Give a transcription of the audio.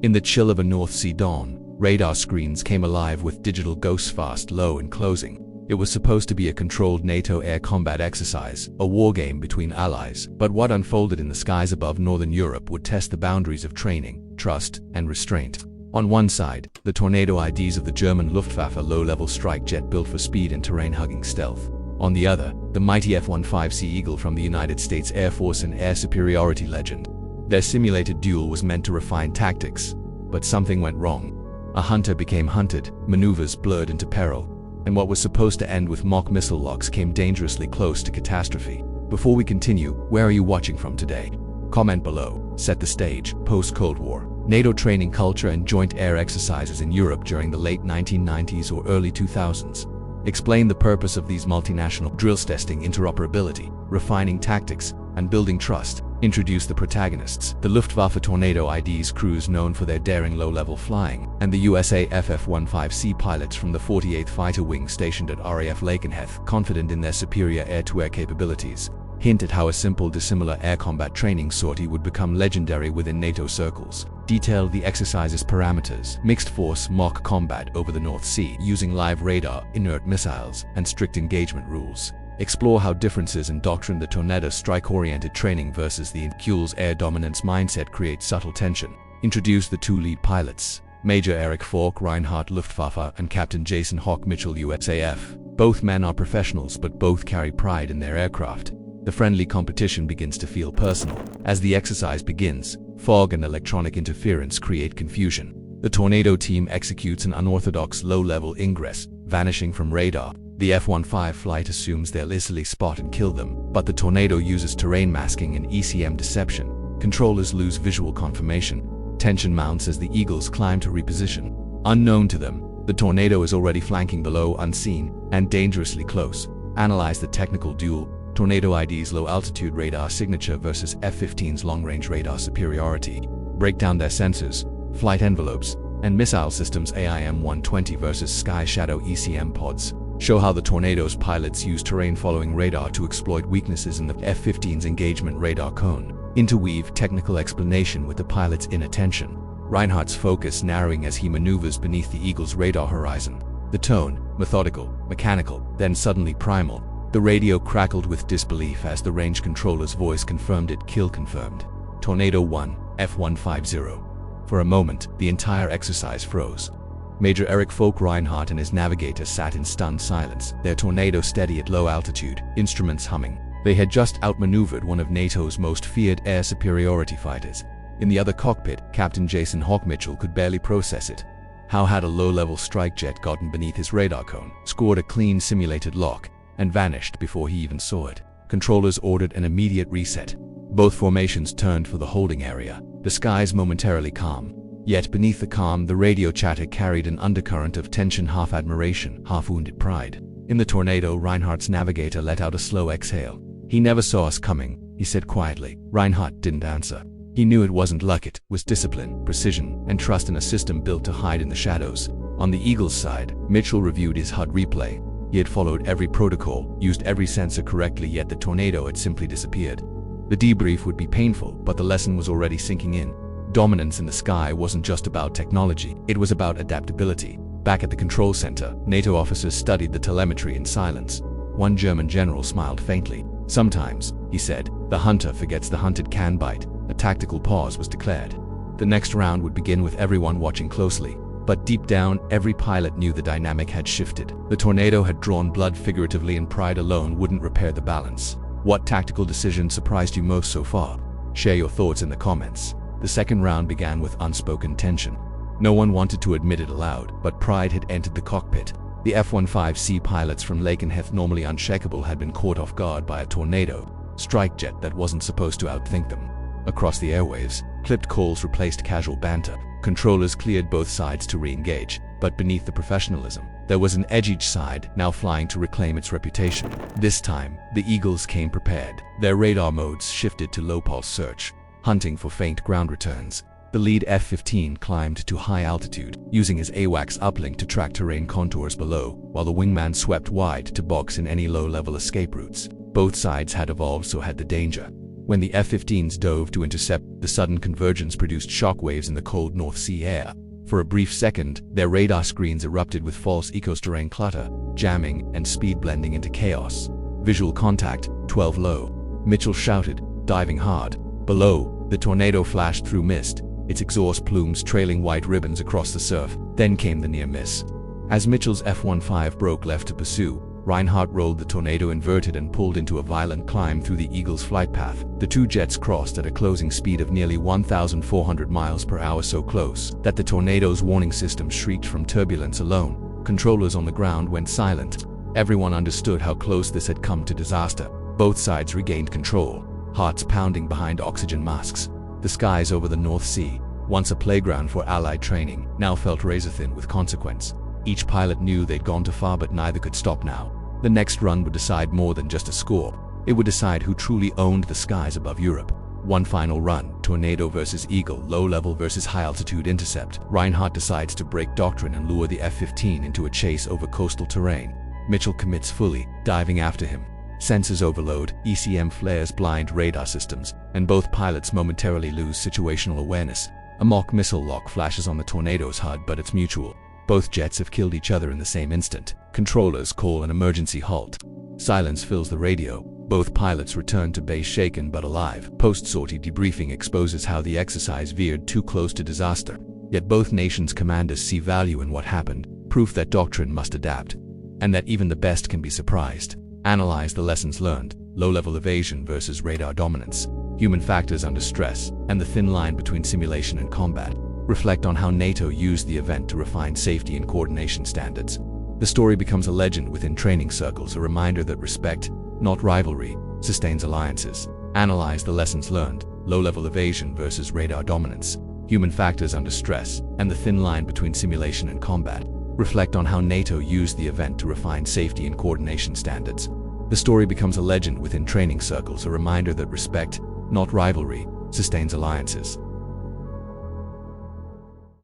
In the chill of a North Sea dawn, radar screens came alive with digital ghosts fast, low, and closing. It was supposed to be a controlled NATO air combat exercise, a war game between allies, but what unfolded in the skies above Northern Europe would test the boundaries of training, trust, and restraint. On one side, the Tornado IDs of the German Luftwaffe low-level strike jet built for speed and terrain-hugging stealth. On the other, the mighty F-15C Eagle from the United States Air Force, an air superiority legend. Their simulated duel was meant to refine tactics, but something went wrong. A hunter became hunted, maneuvers blurred into peril, and what was supposed to end with mock missile locks came dangerously close to catastrophe. Before we continue, where are you watching from today? Comment below. Set the stage. Post-Cold War. NATO training culture and joint air exercises in Europe during the late 1990s or early 2000s. Explain the purpose of these multinational drills, testing interoperability, refining tactics, and building trust. Introduce the protagonists. The Luftwaffe Tornado IDS crews known for their daring low-level flying, and the USA F-15C pilots from the 48th Fighter Wing stationed at RAF Lakenheath, confident in their superior air-to-air capabilities. Hint at how a simple dissimilar air combat training sortie would become legendary within NATO circles. Detail the exercise's parameters. Mixed force mock combat over the North Sea using live radar, inert missiles, and strict engagement rules. Explore how differences in doctrine, the Tornado strike-oriented training versus the Kuhl's air dominance mindset, create subtle tension. Introduce the two lead pilots, Major Erich Falk Reinhardt Luftwaffe and Captain Jason Hawk Mitchell USAF. Both men are professionals, but both carry pride in their aircraft. The friendly competition begins to feel personal. As the exercise begins, fog and electronic interference create confusion. The Tornado team executes an unorthodox low-level ingress, vanishing from radar. The F-15 flight assumes they'll easily spot and kill them, but the Tornado uses terrain masking and ECM deception. Controllers lose visual confirmation. Tension mounts as the Eagles climb to reposition. Unknown to them, the Tornado is already flanking below, unseen, and dangerously close. Analyze the technical duel. Tornado ID's low-altitude radar signature versus F-15's long-range radar superiority. Break down their sensors, flight envelopes, and missile systems. AIM-120 versus Sky Shadow ECM pods. Show how the Tornado's pilots use terrain-following radar to exploit weaknesses in the F-15's engagement radar cone. Interweave technical explanation with the pilot's inattention. Reinhardt's focus narrowing as he maneuvers beneath the Eagle's radar horizon. The tone, methodical, mechanical, then suddenly primal. The radio crackled with disbelief as the range controller's voice confirmed it. Kill confirmed. Tornado 1, F-150. For a moment, the entire exercise froze. Major Erich Falk Reinhardt and his navigator sat in stunned silence, their Tornado steady at low altitude, instruments humming. They had just outmaneuvered one of NATO's most feared air superiority fighters. In the other cockpit, Captain Jason Hawk Mitchell could barely process it. How had a low-level strike jet gotten beneath his radar cone, scored a clean simulated lock, and vanished before he even saw it? Controllers ordered an immediate reset. Both formations turned for the holding area. The skies momentarily calm. Yet beneath the calm, the radio chatter carried an undercurrent of tension, half admiration, half wounded pride. In the Tornado, Reinhardt's navigator let out a slow exhale. "He never saw us coming," he said quietly. Reinhardt didn't answer. He knew it wasn't luck, it was discipline, precision, and trust in a system built to hide in the shadows. On the Eagle's side, Mitchell reviewed his HUD replay. He had followed every protocol, used every sensor correctly, yet the Tornado had simply disappeared. The debrief would be painful, but the lesson was already sinking in. Dominance in the sky wasn't just about technology, it was about adaptability. Back at the control center, NATO officers studied the telemetry in silence. One German general smiled faintly. "Sometimes," he said, "the hunter forgets the hunted can bite." A tactical pause was declared. The next round would begin with everyone watching closely. But deep down, every pilot knew the dynamic had shifted. The Tornado had drawn blood figuratively, and pride alone wouldn't repair the balance. What tactical decision surprised you most so far? Share your thoughts in the comments. The second round began with unspoken tension. No one wanted to admit it aloud, but pride had entered the cockpit. The F-15C pilots from Lakenheath, normally unshakable, had been caught off guard by a Tornado strike jet that wasn't supposed to outthink them. Across the airwaves, clipped calls replaced casual banter. Controllers cleared both sides to re-engage, but beneath the professionalism, there was an edge, each side now flying to reclaim its reputation. This time, the Eagles came prepared. Their radar modes shifted to low-pulse search, hunting for faint ground returns. The lead F-15 climbed to high altitude, using his AWACS uplink to track terrain contours below, while the wingman swept wide to box in any low-level escape routes. Both sides had evolved, so had the danger. When the F-15s dove to intercept, the sudden convergence produced shockwaves in the cold North Sea air. For a brief second, their radar screens erupted with false eco-terrain clutter, jamming, and speed blending into chaos. Visual contact, 12 low. Mitchell shouted, diving hard. Below, the Tornado flashed through mist, its exhaust plumes trailing white ribbons across the surf. Then came the near miss. As Mitchell's F-15 broke left to pursue, Reinhardt rolled the Tornado inverted and pulled into a violent climb through the Eagle's flight path. The two jets crossed at a closing speed of nearly 1,400 miles per hour, so close that the Tornado's warning system shrieked from turbulence alone. Controllers on the ground went silent. Everyone understood how close this had come to disaster. Both sides regained control, hearts pounding behind oxygen masks. The skies over the North Sea, once a playground for Allied training, now felt razor-thin with consequence. Each pilot knew they'd gone too far, but neither could stop now. The next run would decide more than just a score. It would decide who truly owned the skies above Europe. One final run, Tornado versus Eagle, low-level versus high-altitude intercept. Reinhardt decides to break doctrine and lure the F-15 into a chase over coastal terrain. Mitchell commits fully, diving after him. Sensors overload, ECM flares blind radar systems, and both pilots momentarily lose situational awareness. A mock missile lock flashes on the Tornado's HUD, but it's mutual. Both jets have killed each other in the same instant. Controllers call an emergency halt. Silence fills the radio. Both pilots return to base shaken but alive. Post-sortie debriefing exposes how the exercise veered too close to disaster. Yet both nations' commanders see value in what happened, proof that doctrine must adapt, and that even the best can be surprised. Analyze the lessons learned, low-level evasion versus radar dominance, human factors under stress, and the thin line between simulation and combat. Reflect on how NATO used the event to refine safety and coordination standards. The story becomes a legend within training circles, a reminder that respect, not rivalry, sustains alliances. Analyze the lessons learned, low-level evasion versus radar dominance, human factors under stress, and the thin line between simulation and combat. Reflect on how NATO used the event to refine safety and coordination standards. The story becomes a legend within training circles, a reminder that respect, not rivalry, sustains alliances.